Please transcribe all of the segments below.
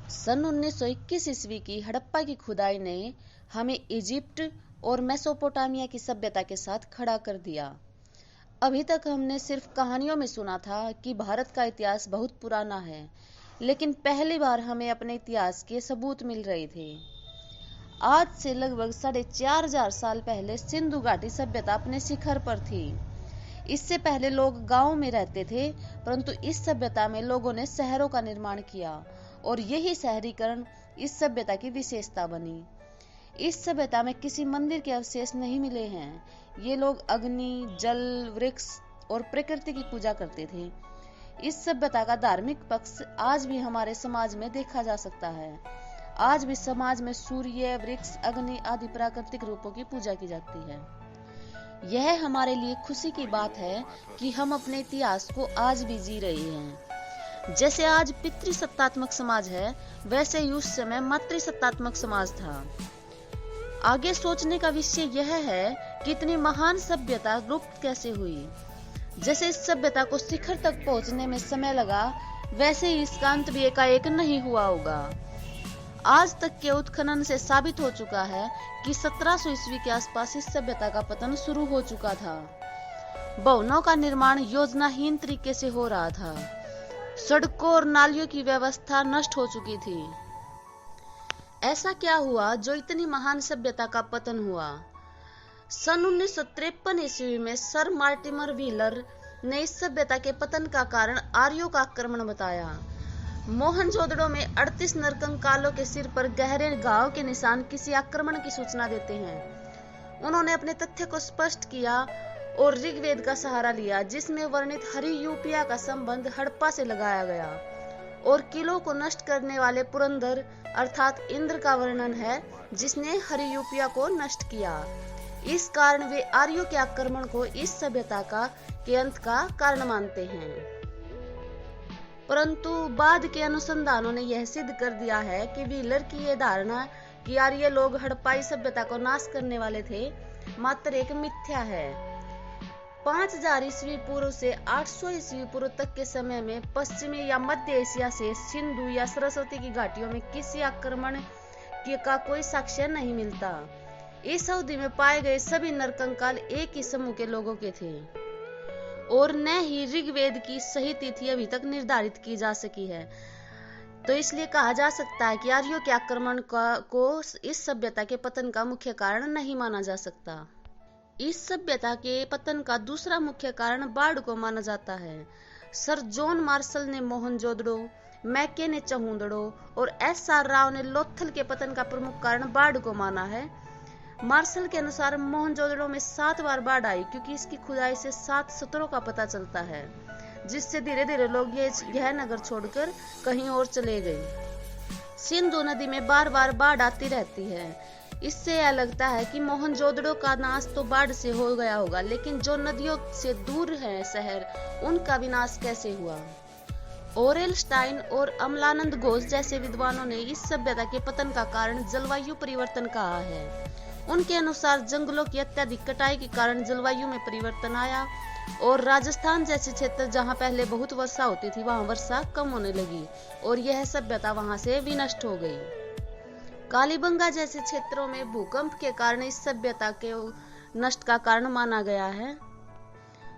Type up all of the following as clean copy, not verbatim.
सन 1921 ईस्वी की हड़प्पा की खुदाई ने हमें इजिप्ट और मेसोपोटामिया की सभ्यता के साथ खड़ा कर दिया। अभी तक हमने सिर्फ कहानियों में सुना था कि भारत का इतिहास बहुत पुराना है, लेकिन पहली बार हमें अपने इतिहास के सबूत मिल रहे थे। आज से लगभग 4,500 साल पहले सिंधु घाटी सभ्यता अपने शिखर पर थी। इससे पहले लोग गांवों में रहते थे, परंतु इस सभ्यता में लोगों ने शहरों का निर्माण किया और यही शहरीकरण इस सभ्यता की विशेषता बनी। इस सभ्यता में किसी मंदिर के अवशेष नहीं मिले हैं। ये लोग अग्नि, जल, वृक्ष और प्रकृति की पूजा करते थे। इस सभ्यता का धार्मिक पक्ष आज भी हमारे समाज में देखा जा सकता है। आज भी समाज में सूर्य, वृक्ष, अग्नि आदि प्राकृतिक रूपों की पूजा की जाती है। यह हमारे लिए खुशी की बात है कि हम अपने इतिहास को आज भी जी रहे हैं। जैसे आज पितृसत्तात्मक समाज है, वैसे ही उस समय मातृसत्तात्मक समाज था। आगे सोचने का विषय यह है कि इतनी महान सभ्यता लुप्त कैसे हुई। जैसे इस सभ्यता को शिखर तक पहुंचने में समय लगा, वैसे ही इसका अंत भी एकाएक नहीं हुआ होगा। आज तक के उत्खनन से साबित हो चुका है कि 1700 ईस्वी के आसपास इस सभ्यता का पतन शुरू हो चुका था। भवनों का निर्माण योजनाहीन तरीके से हो रहा था। सड़कों और नालियों की व्यवस्था नष्ट हो चुकी थी। ऐसा क्या हुआ जो इतनी महान सभ्यता का पतन हुआ? सन 1953 ईस्वी में सर मार्टिमर व्हीलर ने इस सभ्यता के पतन का कारण आर्यों का आक्रमण बताया। मोहनजोदड़ो में 38 नरकंकालों के सिर पर गहरे घाव के निशान किसी आक्रमण की सूचना देते हैं। उन्होंने अपने तथ्य को स्पष्ट किया और ऋग्वेद का सहारा लिया, जिसमें वर्णित हरियूपिया का संबंध हड़प्पा से लगाया गया, और किलों को नष्ट करने वाले पुरंदर अर्थात इंद्र का वर्णन है, जिसने हरियूपिया को नष्ट किया। इस कारण वे आर्यों के आक्रमण को इस सभ्यता के अंत का कारण मानते हैं। परंतु बाद के अनुसंधानों ने यह सिद्ध कर दिया है कि व्हीलर की यह धारणा कि आर्य लोग हड़प्पाई सभ्यता को नाश करने वाले थे, मात्र एक मिथ्या है। 5000 ईस्वी पूर्व से 800 ईस्वी पूर्व तक के समय में पश्चिमी या मध्य एशिया से सिंधु या सरस्वती की घाटियों में किसी आक्रमण का कोई साक्ष्य नहीं मिलता। इस अवधि में पाए गए सभी नरकंकाल एक ही समूह के लोगों के थे और न ही ऋग्वेद की सही तिथि अभी तक निर्धारित की जा सकी है। तो इसलिए कहा जा सकता है कि आर्यों के आक्रमण को इस सभ्यता के पतन का मुख्य कारण नहीं माना जा सकता। इस सभ्यता के पतन का दूसरा मुख्य कारण बाढ़ को माना जाता है। सर जॉन मार्शल ने मोहनजोदड़ो, मैके ने चहुंदड़ो और एस.आर. राव ने लोथल के पतन का प्रमुख कारण बाढ़ को माना है। मार्शल के अनुसार मोहनजोदड़ो में 7 बार बाढ़ आई, क्योंकि इसकी खुदाई से 7 सत्रों का पता चलता है, जिससे धीरे धीरे लोग यह नगर छोड़कर कहीं और चले गए। सिंधु नदी में बार बार बाढ़ आती रहती है। इससे यह लगता है कि मोहनजोदड़ो का नाश तो बाढ़ से हो गया होगा, लेकिन जो नदियों से दूर है शहर, उनका विनाश कैसे हुआ? ओरेलस्टाइन और अमलानंद घोष जैसे विद्वानों ने इस सभ्यता के पतन का कारण जलवायु परिवर्तन कहा है। उनके अनुसार जंगलों की अत्यधिक कटाई के कारण जलवायु में परिवर्तन आया और राजस्थान जैसे क्षेत्र जहां पहले बहुत वर्षा होती थी, वहां वर्षा कम होने लगी और यह सभ्यता वहां से विनष्ट हो गई। कालीबंगा जैसे क्षेत्रों में भूकंप के कारण इस सभ्यता के नष्ट का कारण माना गया है।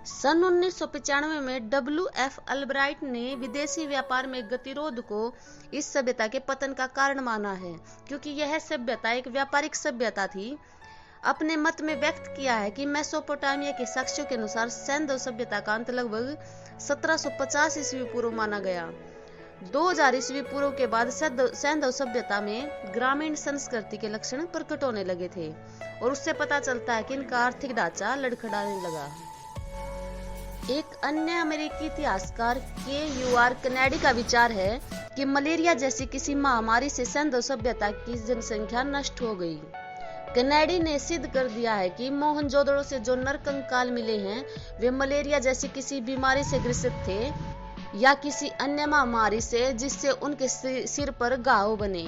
सन 1995 में W.F. अल्ब्राइट ने विदेशी व्यापार में गतिरोध को इस सभ्यता के पतन का कारण माना है, क्योंकि यह सभ्यता एक व्यापारिक सभ्यता थी। अपने मत में व्यक्त किया है कि मेसोपोटामिया के साक्ष्यों के अनुसार सैंधव सभ्यता का अंत लगभग 1750 ईस्वी पूर्व माना गया। 2000 ईस्वी पूर्व के बाद सैंधव सभ्यता में ग्रामीण संस्कृति के लक्षण प्रकट होने लगे थे और उससे पता चलता है कि इनका आर्थिक ढांचा लड़खड़ाने लगा। एक अन्य अमेरिकी इतिहासकार के.यू.आर. कनेडी का विचार है कि मलेरिया जैसी किसी महामारी से सैंधव सभ्यता की जनसंख्या नष्ट हो गई। कनेडी ने सिद्ध कर दिया है कि मोहनजोदड़ो से जो नरकंकाल मिले हैं, वे मलेरिया जैसी किसी बीमारी से ग्रसित थे या किसी अन्य महामारी से, जिससे उनके सिर पर घाव बने,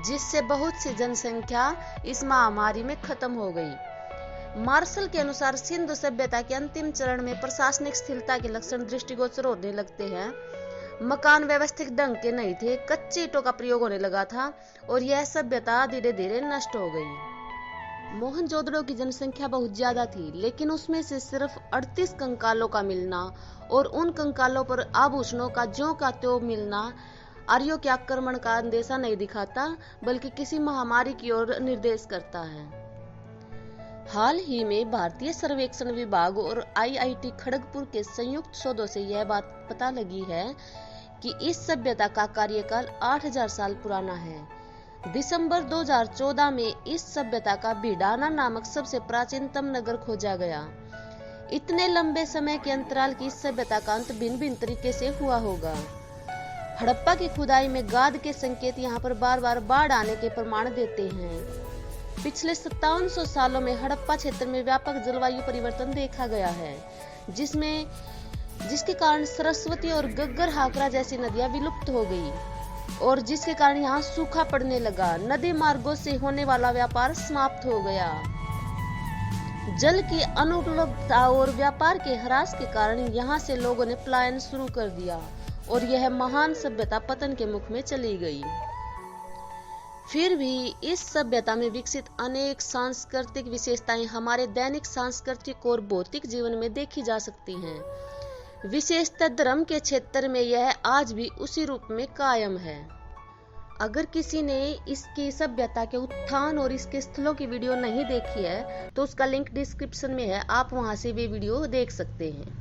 जिससे बहुत सी जनसंख्या इस महामारी में खत्म हो गई। मार्शल के अनुसार सिंधु सभ्यता के अंतिम चरण में प्रशासनिक स्थिरता के लक्षण दृष्टिगोचर होने लगते हैं। मकान व्यवस्थित ढंग के नहीं थे, कच्चे ईंटों का प्रयोग होने लगा था और यह सभ्यता धीरे धीरे नष्ट हो गई। मोहनजोदड़ो की जनसंख्या बहुत ज्यादा थी, लेकिन उसमें से सिर्फ 38 कंकालों का मिलना और उन कंकालों पर आभूषणों का ज्यों का त्यों मिलना आर्यों के आक्रमण का अंदेशा नहीं दिखाता, बल्कि किसी महामारी की ओर निर्देश करता है। हाल ही में भारतीय सर्वेक्षण विभाग और IIT खड़गपुर के संयुक्त शोधों से यह बात पता लगी है कि इस सभ्यता का कार्यकाल 8000 साल पुराना है। दिसंबर 2014 में इस सभ्यता का भिडाना नामक सबसे प्राचीनतम नगर खोजा गया। इतने लंबे समय के अंतराल की इस सभ्यता का अंत भिन्न भिन्न तरीके से हुआ होगा। हड़प्पा की खुदाई में गाद के संकेत यहाँ पर बार बार बाढ़ आने के प्रमाण देते हैं। पिछले 5700 सालों में हड़प्पा क्षेत्र में व्यापक जलवायु परिवर्तन देखा गया है, जिसके कारण सरस्वती और गग्गर हाकरा जैसी नदियां विलुप्त हो गई और जिसके कारण यहाँ सूखा पड़ने लगा। नदी मार्गों से होने वाला व्यापार समाप्त हो गया। जल की अनुपलब्धता और व्यापार के ह्रास के कारण यहाँ से लोगों ने पलायन शुरू कर दिया और यह महान सभ्यता पतन के मुख में चली गई। फिर भी इस सभ्यता में विकसित अनेक सांस्कृतिक विशेषताएं हमारे दैनिक सांस्कृतिक और भौतिक जीवन में देखी जा सकती हैं। विशेषतः धर्म के क्षेत्र में यह आज भी उसी रूप में कायम है। अगर किसी ने इसकी सभ्यता के उत्थान और इसके स्थलों की वीडियो नहीं देखी है तो उसका लिंक डिस्क्रिप्शन में है, आप वहां से भी वीडियो देख सकते हैं।